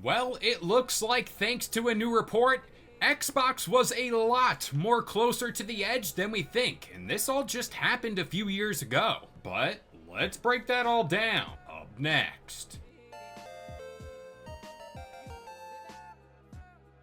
Well, it looks like thanks to a new report, Xbox was a lot more closer to the edge than we think, and this all just happened a few years ago. But let's break that all down up next.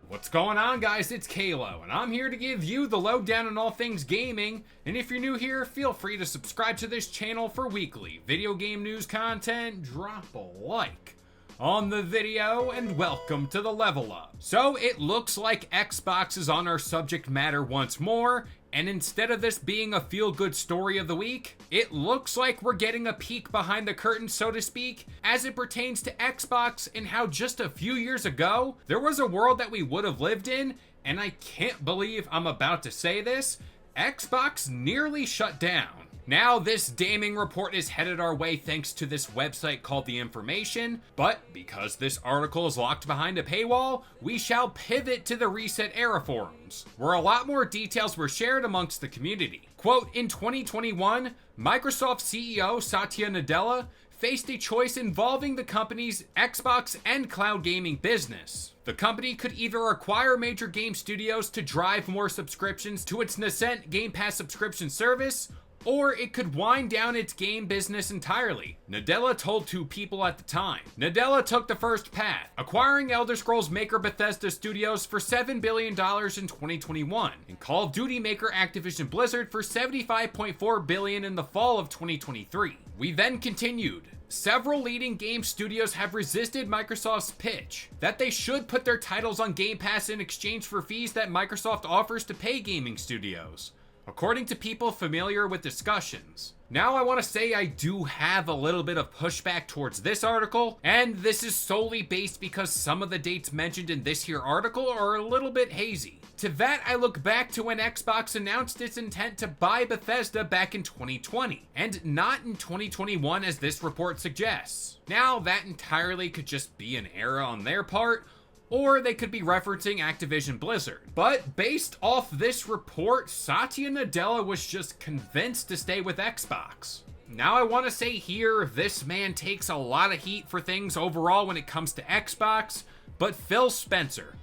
What's going on, guys? It's Kalo, and I'm here to give you the lowdown on all things gaming. And if you're new here, feel free to subscribe to this channel for weekly video game news content. Drop a like on the video, and welcome to the Level Up. So it looks like Xbox is on our subject matter once more, and instead of this being a feel-good story of the week, it looks like we're getting a peek behind the curtain, so to speak, as it pertains to Xbox and how just a few years ago, there was a world that we would have lived in, and I can't believe I'm about to say this, Xbox nearly shut down. Now, this damning report is headed our way thanks to this website called The Information, but because this article is locked behind a paywall, we shall pivot to the Reset Era forums, where a lot more details were shared amongst the community. Quote, in 2021, Microsoft CEO Satya Nadella faced a choice involving the company's Xbox and cloud gaming business. The company could either acquire major game studios to drive more subscriptions to its nascent Game Pass subscription service, or it could wind down its game business entirely, Nadella told two people at the time. Nadella took the first path, acquiring Elder Scrolls maker Bethesda Studios for $7 billion in 2021, and Call of Duty maker Activision Blizzard for $75.4 billion in the fall of 2023. We then continued. Several leading game studios have resisted Microsoft's pitch that they should put their titles on Game Pass in exchange for fees that Microsoft offers to pay gaming studios, according to people familiar with discussions. Now I want to say I do have a little bit of pushback towards this article, and this is solely based because some of the dates mentioned in this here article are a little bit hazy. To that, I look back to when Xbox announced its intent to buy Bethesda back in 2020, and not in 2021 as this report suggests. Now, that entirely could just be an error on their part, or they could be referencing Activision Blizzard. But based off this report, Satya Nadella was just convinced to stay with Xbox. Now I want to say here, this man takes a lot of heat for things overall when it comes to Xbox, but Phil Spencer,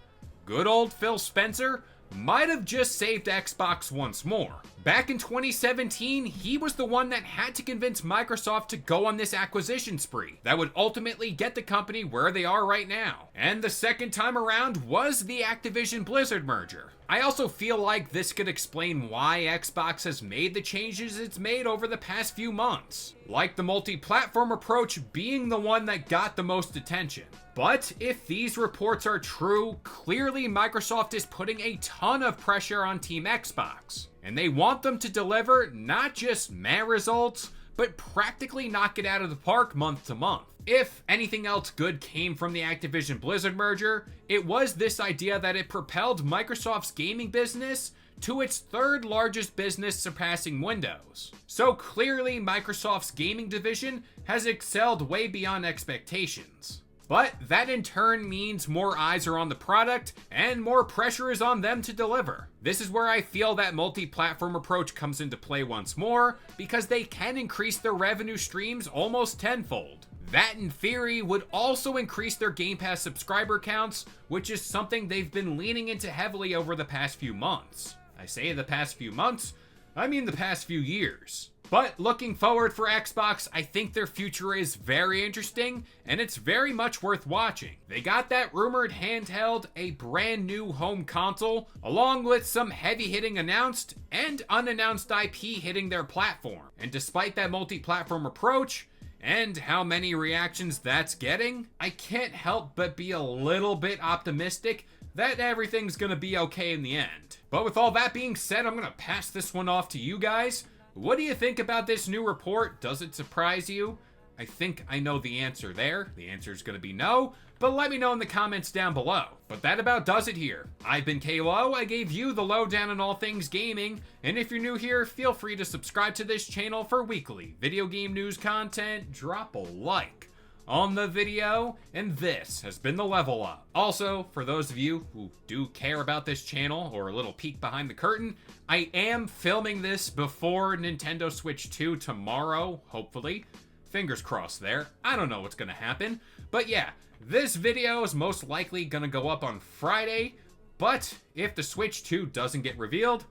good old Phil Spencer, might have just saved Xbox once more. Back in 2017, he was the one that had to convince Microsoft to go on this acquisition spree that would ultimately get the company where they are right now. And the second time around was the Activision Blizzard merger. I also feel like this could explain why Xbox has made the changes it's made over the past few months, like the multi-platform approach being the one that got the most attention. But if these reports are true, clearly Microsoft is putting a ton of pressure on Team Xbox, and they want them to deliver not just meh results, but practically knock it out of the park month to month. If anything else good came from the Activision Blizzard merger, it was this idea that it propelled Microsoft's gaming business to its third largest business, surpassing Windows. So clearly Microsoft's gaming division has excelled way beyond expectations. But that in turn means more eyes are on the product and more pressure is on them to deliver. This is where I feel that multi-platform approach comes into play once more, because they can increase their revenue streams almost tenfold. That in theory would also increase their Game Pass subscriber counts, which is something they've been leaning into heavily over the past few months. I say the past few months, I mean the past few years. But looking forward for Xbox, I think their future is very interesting, and it's very much worth watching. They got that rumored handheld, a brand new home console, along with some heavy hitting announced and unannounced IP hitting their platform. And despite that multi-platform approach, and how many reactions that's getting, I can't help but be a little bit optimistic that everything's gonna be okay in the end. But with all that being said, I'm gonna pass this one off to you guys. What do you think about this new report? Does it surprise you? I think I know the answer there. The answer is going to be no, but let me know in the comments down below. But that about does it here. I've been Kalo. I gave you the lowdown on all things gaming, and if you're new here, feel free to subscribe to this channel for weekly video game news content. Drop a like on the video, and this has been the Level Up. Also, for those of you who do care about this channel or a little peek behind the curtain, I am filming this before Nintendo Switch 2 tomorrow, hopefully. Fingers crossed there. I don't know what's gonna happen. But yeah, This video is most likely gonna go up on Friday, but if the Switch 2 doesn't get revealed,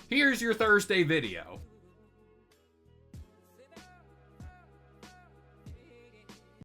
here's your Thursday video.